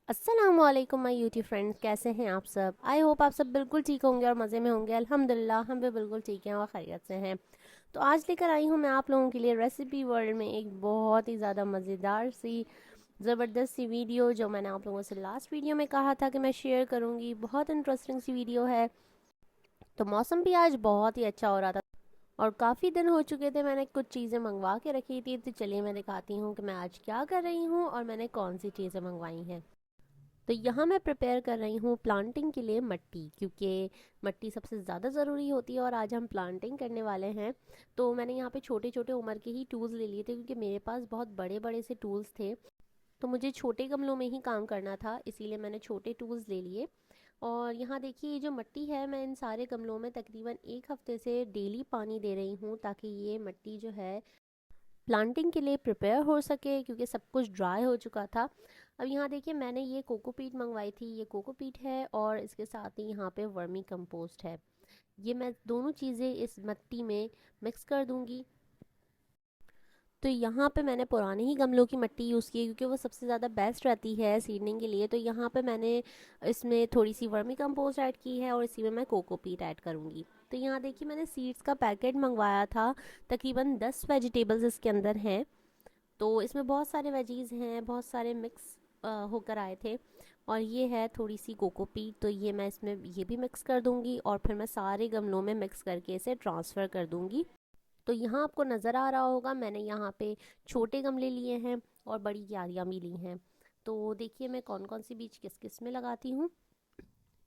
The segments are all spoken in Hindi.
अस्सलामुअलैकुम माय यूट्यूब फ्रेंड्स, कैसे हैं आप सब। आई होप आप सब बिल्कुल ठीक होंगे और मज़े में होंगे। अल्हम्दुलिल्लाह हम भी बिल्कुल ठीक हैं और खैरियत से हैं। तो आज लेकर आई हूँ मैं आप लोगों के लिए रेसिपी वर्ल्ड में एक बहुत ही ज़्यादा मज़ेदार सी ज़बरदस्त सी वीडियो, जो मैंने आप लोगों से लास्ट वीडियो में कहा था कि मैं शेयर करूँगी। बहुत इंटरेस्टिंग सी वीडियो है। तो मौसम भी आज बहुत ही अच्छा हो रहा था और काफ़ी दिन हो चुके थे, मैंने कुछ चीज़ें मंगवा के रखी थी। तो चलिए मैं दिखाती हूँ कि मैं आज क्या कर रही हूँ और मैंने कौन सी चीज़ें मंगवाई हैं। तो यहाँ मैं प्रिपेयर कर रही हूँ प्लांटिंग के लिए मिट्टी, क्योंकि मिट्टी सबसे ज़्यादा ज़रूरी होती है और आज हम प्लांटिंग करने वाले हैं। तो मैंने यहाँ पे छोटे छोटे उम्र के ही टूल्स ले लिए थे, क्योंकि मेरे पास बहुत बड़े बड़े से टूल्स थे। तो मुझे छोटे गमलों में ही काम करना था, इसीलिए मैंने छोटे टूल्स ले लिए। और यहाँ देखिए, ये जो मिट्टी है, मैं इन सारे गमलों में तकरीबन एक हफ्ते से डेली पानी दे रही हूँ, ताकि ये मिट्टी जो है प्लांटिंग के लिए प्रिपेयर हो सके, क्योंकि सब कुछ ड्राई हो चुका था। अब यहाँ देखिए, मैंने ये कोकोपीट मंगवाई थी। ये कोकोपीट है और इसके साथ ही यहाँ पे वर्मी कंपोस्ट है। ये मैं दोनों चीज़ें इस मिट्टी में मिक्स कर दूंगी। तो यहाँ पे मैंने पुराने ही गमलों की मिट्टी यूज़ की है, क्योंकि वो सबसे ज़्यादा बेस्ट रहती है सीडनिंग के लिए। तो यहाँ पे मैंने इसमें थोड़ी सी वर्मी कंपोस्ट ऐड की है और इसी में मैं कोकोपीट ऐड करूँगी। तो यहाँ देखिए, मैंने सीड्स का पैकेट मंगवाया था। तकरीबन 10 वेजिटेबल्स इसके अंदर हैं। तो इसमें बहुत सारे वेजीज हैं, बहुत सारे मिक्स होकर आए थे। और ये है थोड़ी सी कोकोपीट, तो ये मैं इसमें ये भी मिक्स कर दूंगी और फिर मैं सारे गमलों में मिक्स करके इसे ट्रांसफ़र कर दूंगी। तो यहाँ आपको नज़र आ रहा होगा, मैंने यहाँ पे छोटे गमले लिए हैं और बड़ी क्यारियाँ भी ली हैं। तो देखिए मैं कौन कौन सी बीज किस किस में लगाती हूँ,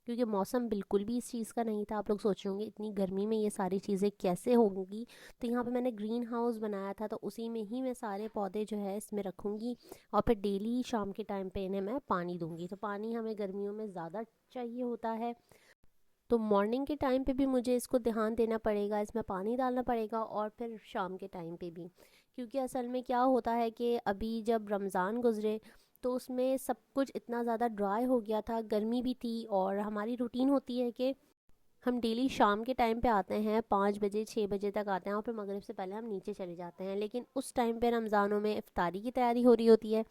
क्योंकि मौसम बिल्कुल भी इस चीज़ का नहीं था। आप लोग सोच रहे होंगे इतनी गर्मी में ये सारी चीज़ें कैसे होंगी। तो यहाँ पे मैंने ग्रीन हाउस बनाया था, तो उसी में ही मैं सारे पौधे जो है इसमें रखूँगी। और फिर डेली शाम के टाइम पे इन्हें मैं पानी दूँगी। तो पानी हमें गर्मियों में ज़्यादा चाहिए होता है, तो मॉर्निंग के टाइम पे भी मुझे इसको ध्यान देना पड़ेगा, इसमें पानी डालना पड़ेगा और फिर शाम के टाइम पे भी। क्योंकि असल में क्या होता है कि अभी जब रमज़ान गुजरे, तो उसमें सब कुछ इतना ज़्यादा ड्राई हो गया था, गर्मी भी थी। और हमारी रूटीन होती है कि हम डेली शाम के टाइम पे आते हैं, 5 बजे 6 बजे तक आते हैं और फिर मगरिब से पहले हम नीचे चले जाते हैं। लेकिन उस टाइम पे रमज़ानों में इफ्तारी की तैयारी हो रही होती है।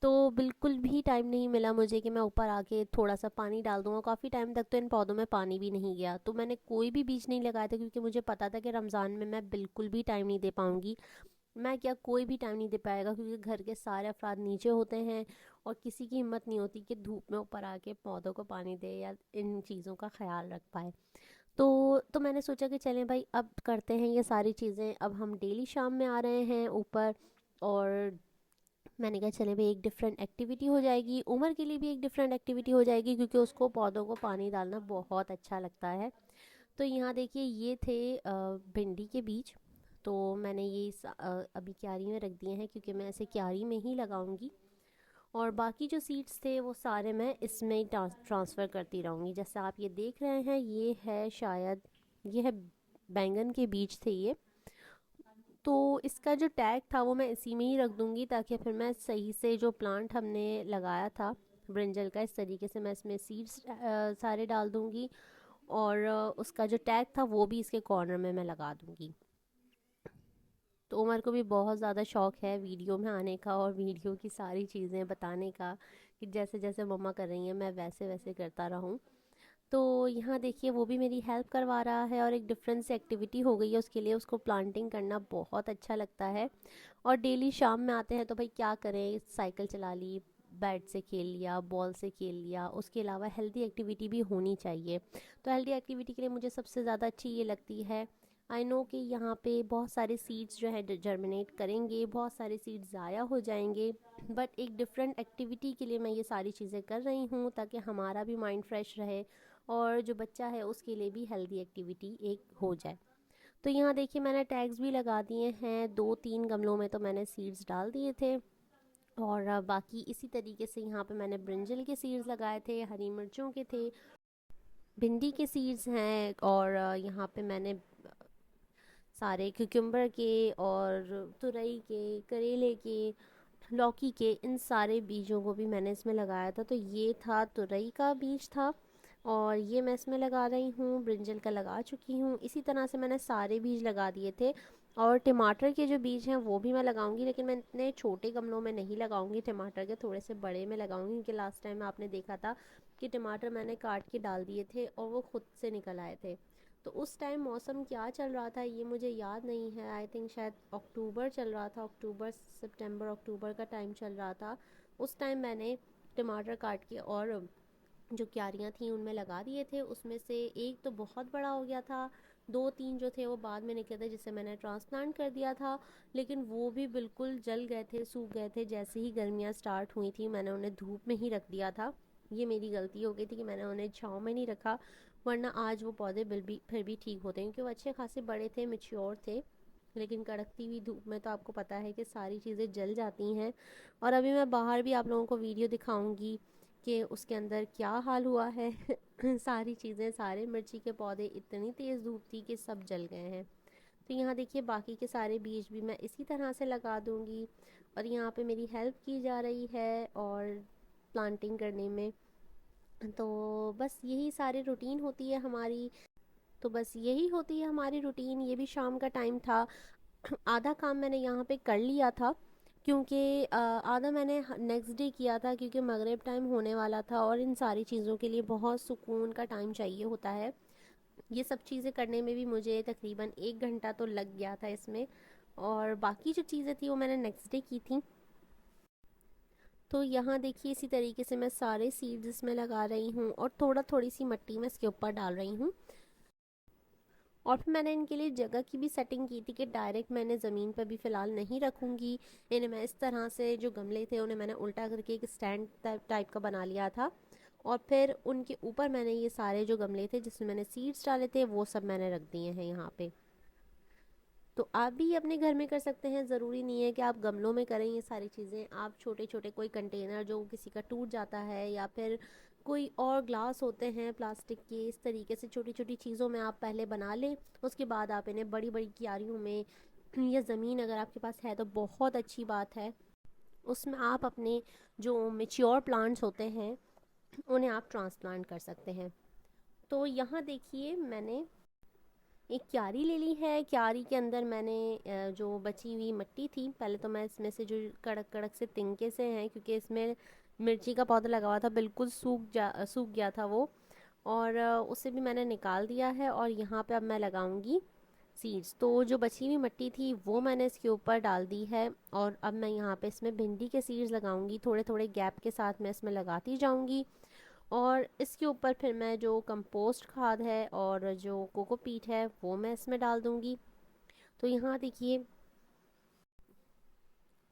तो बिल्कुल भी टाइम नहीं मिला मुझे कि मैं ऊपर आके थोड़ा सा पानी डाल दूँ। और काफ़ी टाइम तक तो इन पौधों में पानी भी नहीं गया। तो मैंने कोई भी बीज नहीं लगाया था, क्योंकि मुझे पता था कि रमज़ान में मैं बिल्कुल भी टाइम नहीं दे पाऊँगी। मैं क्या, कोई भी टाइम नहीं दे पाएगा, क्योंकि घर के सारे अफराद नीचे होते हैं और किसी की हिम्मत नहीं होती कि धूप में ऊपर आके पौधों को पानी दे या इन चीज़ों का ख्याल रख पाए। तो मैंने सोचा कि चलें भाई, अब करते हैं ये सारी चीज़ें। अब हम डेली शाम में आ रहे हैं ऊपर। और मैंने कहा चले भाई, एक डिफरेंट एक्टिविटी हो जाएगी, उमर के लिए भी एक डिफरेंट एक्टिविटी हो जाएगी, क्योंकि उसको पौधों को पानी डालना बहुत अच्छा लगता है। तो यहाँ देखिए, ये थे भिंडी के बीज। तो मैंने ये अभी क्यारी में रख दिए हैं, क्योंकि मैं इसे क्यारी में ही लगाऊंगी। और बाकी जो सीड्स थे वो सारे मैं इसमें ही ट्रांसफ़र करती रहूँगी। जैसे आप ये देख रहे हैं, ये है शायद, ये है बैंगन के बीज थे ये। तो इसका जो टैग था वो मैं इसी में ही रख दूँगी, ताकि फिर मैं सही से जो प्लांट हमने लगाया था ब्रिंजल का, इस तरीके से मैं इसमें सीड्स सारे डाल दूँगी। और उसका जो टैग था वो भी इसके कॉर्नर में मैं लगा दूँगी। तो उमर को भी बहुत ज़्यादा शौक है वीडियो में आने का और वीडियो की सारी चीज़ें बताने का, कि जैसे जैसे मम्मा कर रही हैं मैं वैसे वैसे करता रहूँ। तो यहाँ देखिए, वो भी मेरी हेल्प करवा रहा है और एक डिफरेंट सी एक्टिविटी हो गई है उसके लिए। उसको प्लांटिंग करना बहुत अच्छा लगता है। और डेली शाम में आते हैं तो भाई क्या करें, साइकिल चला ली, बैट से खेल लिया, बॉल से खेल लिया। उसके अलावा हेल्दी एक्टिविटी भी होनी चाहिए। तो हेल्दी एक्टिविटी के लिए मुझे सबसे ज़्यादा अच्छी ये लगती है। आई नो कि यहाँ पे बहुत सारे सीड्स जो है जर्मिनेट करेंगे, बहुत सारे सीड्स ज़ाया हो जाएंगे। बट एक डिफरेंट एक्टिविटी के लिए मैं ये सारी चीज़ें कर रही हूँ, ताकि हमारा भी माइंड फ्रेश रहे और जो बच्चा है उसके लिए भी हेल्दी एक्टिविटी एक हो जाए। तो यहाँ देखिए, मैंने टैग्स भी लगा दिए हैं। 2-3 गमलों में तो मैंने सीड्स डाल दिए थे। और बाकी इसी तरीके से यहाँ पे मैंने ब्रिंजल के सीड्स लगाए थे, हरी मिर्चों के थे, भिंडी के सीड्स हैं। और यहाँ पे मैंने सारे क्यूकम्बर के और तुरई के, करेले के, लौकी के, इन सारे बीजों को भी मैंने इसमें लगाया था। तो ये था तुरई का बीज था और ये मैं इसमें लगा रही हूँ, ब्रिंजल का लगा चुकी हूँ। इसी तरह से मैंने सारे बीज लगा दिए थे। और टमाटर के जो बीज हैं वो भी मैं लगाऊंगी, लेकिन मैं इतने छोटे गमलों में नहीं लगाऊंगी टमाटर के, थोड़े से बड़े में लगाऊंगी, क्योंकि लास्ट टाइम आपने देखा था कि टमाटर मैंने काट के डाल दिए थे और वो खुद से निकल आए थे। तो उस टाइम मौसम क्या चल रहा था ये मुझे याद नहीं है, आई थिंक शायद अक्टूबर चल रहा था, अक्टूबर सितंबर अक्टूबर का टाइम चल रहा था। उस टाइम मैंने टमाटर काट के और जो क्यारियाँ थी उनमें लगा दिए थे। उसमें से एक तो बहुत बड़ा हो गया था, दो तीन जो थे वो बाद में निकले थे जिसे मैंने ट्रांसप्लांट कर दिया था, लेकिन वो भी बिल्कुल जल गए थे, सूख गए थे। जैसे ही गर्मियाँ स्टार्ट हुई थी मैंने उन्हें धूप में ही रख दिया था। ये मेरी गलती हो गई थी कि मैंने उन्हें छाँव में नहीं रखा, वरना आज वो पौधे बिल भी फिर भी ठीक होते हैं, क्योंकि वो अच्छे खासे बड़े थे, मेच्योर थे। लेकिन कड़कती हुई धूप में तो आपको पता है कि सारी चीज़ें जल जाती हैं। और अभी मैं बाहर भी आप लोगों को वीडियो दिखाऊंगी कि उसके अंदर क्या हाल हुआ है। सारी चीज़ें, सारे मिर्ची के पौधे, इतनी तेज़ धूप थी कि सब जल गए हैं। तो यहाँ देखिए बाकी के सारे बीज भी मैं इसी तरह से लगा दूँगी। और यहाँ पे मेरी हेल्प की जा रही है और प्लांटिंग करने में। तो बस यही सारी रूटीन होती है हमारी। तो बस यही होती है हमारी रूटीन। ये भी शाम का टाइम था। आधा काम मैंने यहाँ पे कर लिया था, क्योंकि आधा मैंने नेक्स्ट डे किया था, क्योंकि मगरिब टाइम होने वाला था और इन सारी चीज़ों के लिए बहुत सुकून का टाइम चाहिए होता है। ये सब चीज़ें करने में भी मुझे तकरीबन 1 घंटा तो लग गया था इसमें। और बाकी जो चीज़ें थी वो मैंने नेक्स्ट डे की थी। तो यहाँ देखिए इसी तरीके से मैं सारे सीड्स इसमें लगा रही हूँ और थोड़ा थोड़ी सी मिट्टी मैं इसके ऊपर डाल रही हूँ। और फिर मैंने इनके लिए जगह की भी सेटिंग की थी कि डायरेक्ट मैंने ज़मीन पर भी फ़िलहाल नहीं रखूँगी इन्हें। मैं इस तरह से जो गमले थे उन्हें मैंने उल्टा करके एक स्टैंड टाइप का बना लिया था। और फिर उनके ऊपर मैंने ये सारे जो गमले थे जिसमें मैंने सीड्स डाले थे वो सब मैंने रख दिए हैं यहाँ पे। तो आप भी अपने घर में कर सकते हैं, ज़रूरी नहीं है कि आप गमलों में करें ये सारी चीज़ें। आप छोटे छोटे कोई कंटेनर जो किसी का टूट जाता है, या फिर कोई और ग्लास होते हैं प्लास्टिक के, इस तरीके से छोटी छोटी चीज़ों में आप पहले बना लें। उसके बाद आप इन्हें बड़ी बड़ी क्यारियों में, या ज़मीन अगर आपके पास है तो बहुत अच्छी बात है, उसमें आप अपने जो मेच्योर प्लांट्स होते हैं उन्हें आप ट्रांसप्लांट कर सकते हैं। तो यहाँ देखिए मैंने एक क्यारी ले ली है। क्यारी के अंदर मैंने जो बची हुई मिट्टी थी, पहले तो मैं इसमें से जो कड़क कड़क से तिनके से हैं, क्योंकि इसमें मिर्ची का पौधा लगा हुआ था, बिल्कुल सूख गया था वो। और उसे भी मैंने निकाल दिया है और यहाँ पे अब मैं लगाऊंगी सीड्स। तो जो बची हुई मिट्टी थी वो मैंने इसके ऊपर डाल दी है, और अब मैं यहाँ पे इसमें भिंडी के सीड्स लगाऊंगी, थोड़े थोड़े गैप के साथ मैं इसमें लगाती जाऊंगी। और इसके ऊपर फिर मैं जो कंपोस्ट खाद है और जो कोकोपीट है वो मैं इसमें डाल दूंगी। तो यहाँ देखिए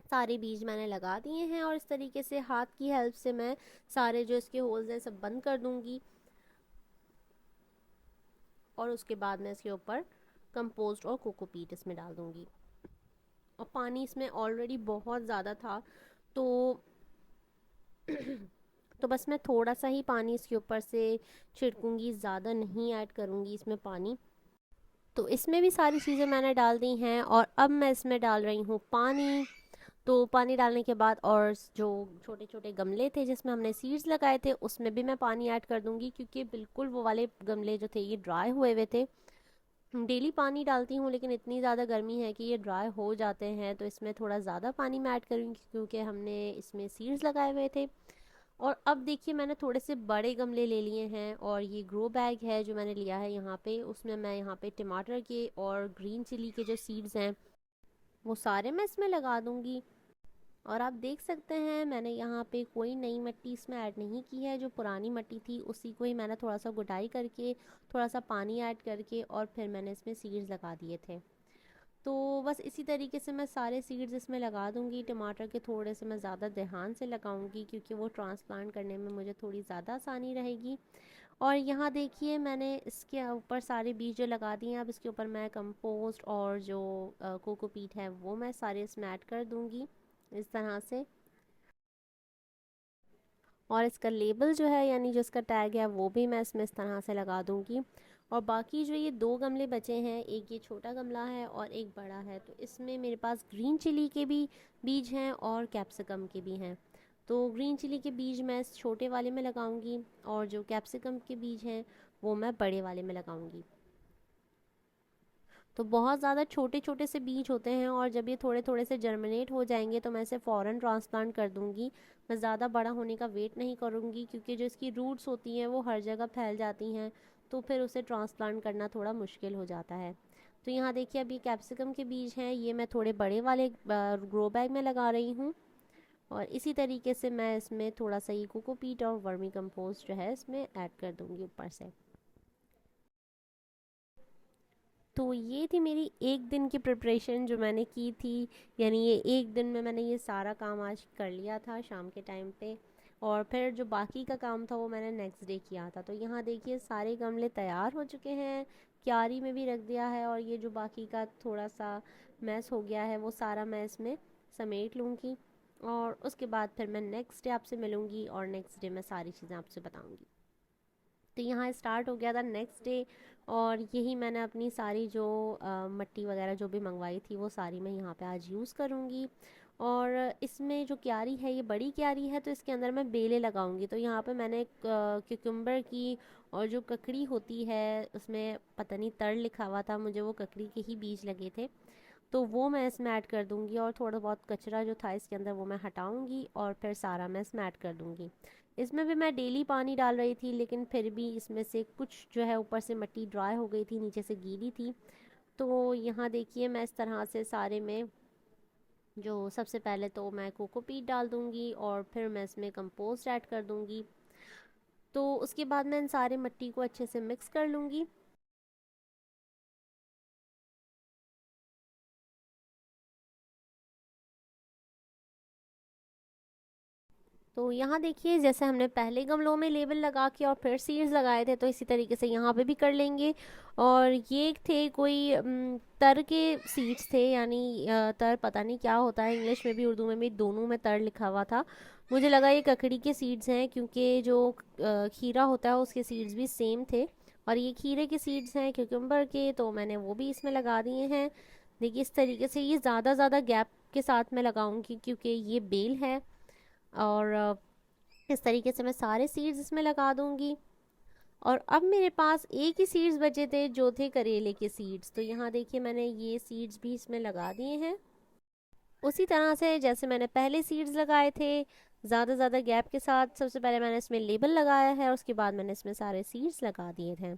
सारे बीज मैंने लगा दिए हैं, और इस तरीके से हाथ की हेल्प से मैं सारे जो इसके होल्स हैं सब बंद कर दूंगी। और उसके बाद मैं इसके ऊपर कंपोस्ट और कोकोपीट इसमें डाल दूंगी। और पानी इसमें ऑलरेडी बहुत ज़्यादा था, तो तो बस मैं थोड़ा सा ही पानी इसके ऊपर से छिड़कूंगी, ज़्यादा नहीं ऐड करूँगी इसमें पानी। तो इसमें भी सारी चीज़ें मैंने डाल दी हैं, और अब मैं इसमें डाल रही हूँ पानी। तो पानी डालने के बाद और जो छोटे छोटे गमले थे जिसमें हमने सीड्स लगाए थे उसमें भी मैं पानी ऐड कर दूंगी, क्योंकि बिल्कुल वो वाले गमले जो थे ये ड्राई हुए हुए थे। डेली पानी डालती हूँ, लेकिन इतनी ज़्यादा गर्मी है कि ये ड्राई हो जाते हैं, तो इसमें थोड़ा ज़्यादा पानी मैं ऐड करूँगी, क्योंकि हमने इसमें सीड्स लगाए हुए थे। और अब देखिए मैंने थोड़े से बड़े गमले ले लिए हैं, और ये ग्रो बैग है जो मैंने लिया है यहाँ पे, उसमें मैं यहाँ पे टमाटर के और ग्रीन चिली के जो सीड्स हैं वो सारे मैं इसमें लगा दूँगी। और आप देख सकते हैं मैंने यहाँ पे कोई नई मिट्टी इसमें ऐड नहीं की है, जो पुरानी मिट्टी थी उसी को ही मैंने थोड़ा सा गुटाई करके, थोड़ा सा पानी ऐड करके और फिर मैंने इसमें सीड्स लगा दिए थे। तो बस इसी तरीके से मैं सारे सीड्स इसमें लगा दूंगी। टमाटर के थोड़े से मैं ज़्यादा ध्यान से लगाऊंगी, क्योंकि वो ट्रांसप्लांट करने में मुझे थोड़ी ज़्यादा आसानी रहेगी। और यहाँ देखिए मैंने इसके ऊपर सारे बीज जो लगा दिए हैं, अब इसके ऊपर मैं कंपोस्ट और जो कोकोपीट है वो मैं सारे इसमें ऐड कर दूंगी इस तरह से। और इसका लेबल जो है, यानी जो इसका टैग है, वो भी मैं इसमें इस तरह से लगा दूंगी। और बाकी जो ये दो गमले बचे हैं, एक ये छोटा गमला है और एक बड़ा है, तो इसमें मेरे पास ग्रीन चिली के भी बीज हैं और कैप्सिकम के भी हैं। तो ग्रीन चिली के बीज मैं इस छोटे वाले में लगाऊंगी, और जो कैप्सिकम के बीज हैं वो मैं बड़े वाले में लगाऊंगी। तो बहुत ज़्यादा छोटे छोटे से बीज होते हैं और जब ये थोड़े थोड़े से जर्मिनेट हो जाएंगे तो मैं इसे फ़ौरन ट्रांसप्लांट कर दूँगी। मैं ज़्यादा बड़ा होने का वेट नहीं करूँगी क्योंकि जो इसकी रूट्स होती हैं वो हर जगह फैल जाती हैं, तो फिर उसे ट्रांसप्लांट करना थोड़ा मुश्किल हो जाता है। तो यहाँ देखिए अभी कैप्सिकम के बीज हैं, ये मैं थोड़े बड़े वाले ग्रो बैग में लगा रही हूँ। और इसी तरीके से मैं इसमें थोड़ा सा ये कोकोपीट और वर्मी कंपोस्ट जो है इसमें ऐड कर दूँगी ऊपर से। तो ये थी मेरी एक दिन की प्रिपरेशन जो मैंने की थी, यानी ये एक दिन में मैंने ये सारा काम आज कर लिया था शाम के टाइम पे। और फिर जो बाकी का काम था वो मैंने नेक्स्ट डे किया था। तो यहाँ देखिए सारे गमले तैयार हो चुके हैं, क्यारी में भी रख दिया है, और ये जो बाकी का थोड़ा सा मैस हो गया है वो सारा मैं इसमें समेट लूँगी। और उसके बाद फिर मैं नेक्स्ट डे आपसे मिलूँगी और नेक्स्ट डे मैं सारी चीज़ें आपसे बताऊँगी। तो यहाँ स्टार्ट हो गया था नेक्स्ट डे, और यही मैंने अपनी सारी जो मट्टी वगैरह जो भी मंगवाई थी वो सारी मैं यहाँ पे आज यूज़ करूँगी। और इसमें जो क्यारी है ये बड़ी क्यारी है, तो इसके अंदर मैं बेलें लगाऊंगी। तो यहाँ पे मैंने क्यूकम्बर की और जो ककड़ी होती है उसमें पता नहीं तड़ लिखा हुआ था, मुझे वो ककड़ी के ही बीज लगे थे, तो वो मैं इसमें ऐड कर दूंगी। और थोड़ा बहुत कचरा जो था इसके अंदर वो मैं हटाऊंगी और फिर सारा मैं इसमें ऐड कर दूंगी। इसमें भी मैं डेली पानी डाल रही थी, लेकिन फिर भी इसमें से कुछ जो है ऊपर से मिट्टी ड्राई हो गई थी, नीचे से गीली थी। तो यहाँ देखिए मैं इस तरह से सारे में जो सबसे पहले तो मैं कोकोपीट डाल दूंगी और फिर मैं इसमें कंपोस्ट ऐड कर दूंगी। तो उसके बाद मैं इन सारे मिट्टी को अच्छे से मिक्स कर लूँगी। तो यहाँ देखिए जैसे हमने पहले गमलों में लेबल लगा के और फिर सीड्स लगाए थे, तो इसी तरीके से यहाँ पे भी कर लेंगे। और ये थे कोई तर के सीड्स थे, यानी तर पता नहीं क्या होता है, इंग्लिश में भी उर्दू में भी दोनों में तर लिखा हुआ था। मुझे लगा ये ककड़ी के सीड्स हैं क्योंकि जो खीरा होता है उसके सीड्स भी सेम थे, और ये खीरे के सीड्स हैं क्यूकम्बर के, तो मैंने वो भी इसमें लगा दिए हैं। देखिए इस तरीके से ये ज़्यादा गैप के साथ मैं लगाऊंगी क्योंकि ये बेल है। और इस तरीके से मैं सारे सीड्स इसमें लगा दूंगी। और अब मेरे पास एक ही सीड्स बचे थे जो थे करेले के सीड्स, तो यहाँ देखिए मैंने ये सीड्स भी इसमें लगा दिए हैं उसी तरह से जैसे मैंने पहले सीड्स लगाए थे, ज़्यादा गैप के साथ। सबसे पहले मैंने इसमें लेबल लगाया है और उसके बाद मैंने इसमें सारे सीड्स लगा दिए थे।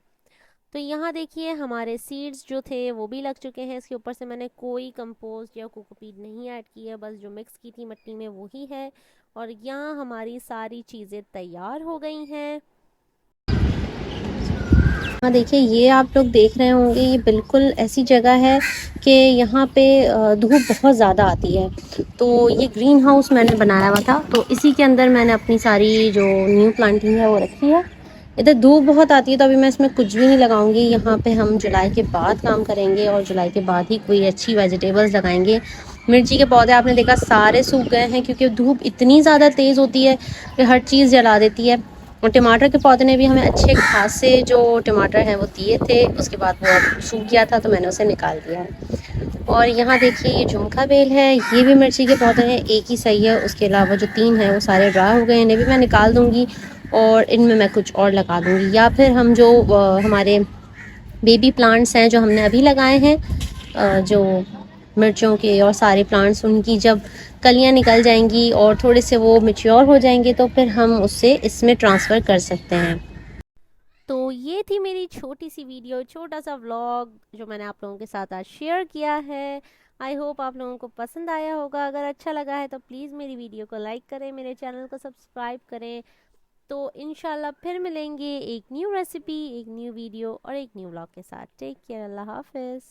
तो यहाँ देखिए हमारे सीड्स जो थे वो भी लग चुके हैं। इसके ऊपर से मैंने कोई कंपोस्ट या कोकोपीट नहीं ऐड की है, बस जो मिक्स की थी मिट्टी में वही है। और यहाँ हमारी सारी चीज़ें तैयार हो गई हैं। हाँ देखिए ये आप लोग देख रहे होंगे, ये बिल्कुल ऐसी जगह है कि यहाँ पे धूप बहुत ज़्यादा आती है। तो ये ग्रीन हाउस मैंने बनाया हुआ था, तो इसी के अंदर मैंने अपनी सारी जो न्यू प्लांटिंग है वो रखी है। इधर धूप बहुत आती है तो अभी मैं इसमें कुछ भी नहीं लगाऊंगी। यहाँ पे हम जुलाई के बाद काम करेंगे और जुलाई के बाद ही कोई अच्छी वेजिटेबल्स लगाएंगे। मिर्ची के पौधे आपने देखा सारे सूख गए हैं क्योंकि धूप इतनी ज़्यादा तेज़ होती है कि हर चीज़ जला देती है। और टमाटर के पौधे ने भी हमें अच्छे खासे जो टमाटर हैं वो दिए थे, उसके बाद वो अब सूख गया था तो मैंने उसे निकाल दिया है। और यहाँ देखिए ये झुमका बेल है, ये भी मिर्ची के पौधे हैं, एक ही सही है। उसके अलावा जो 3 हैं वो सारे ड्राई हो गए, इन्हें भी मैं निकाल दूँगी और इनमें मैं कुछ और लगा दूँगी। या फिर हम जो हमारे बेबी प्लांट्स हैं जो हमने अभी लगाए हैं, जो मिर्चों के और सारे प्लांट्स, उनकी जब कलियां निकल जाएंगी और थोड़े से वो मैच्योर हो जाएंगे तो फिर हम उससे इसमें ट्रांसफ़र कर सकते हैं। तो ये थी मेरी छोटी सी वीडियो, छोटा सा व्लॉग जो मैंने आप लोगों के साथ आज शेयर किया है। आई होप आप लोगों को पसंद आया होगा। अगर अच्छा लगा है तो प्लीज़ मेरी वीडियो को लाइक करें, मेरे चैनल को सब्सक्राइब करें। तो इंशाल्लाह फिर मिलेंगे एक न्यू रेसिपी, एक न्यू वीडियो और एक न्यू व्लॉग के साथ। टेक केयर, अल्लाह हाफिज़।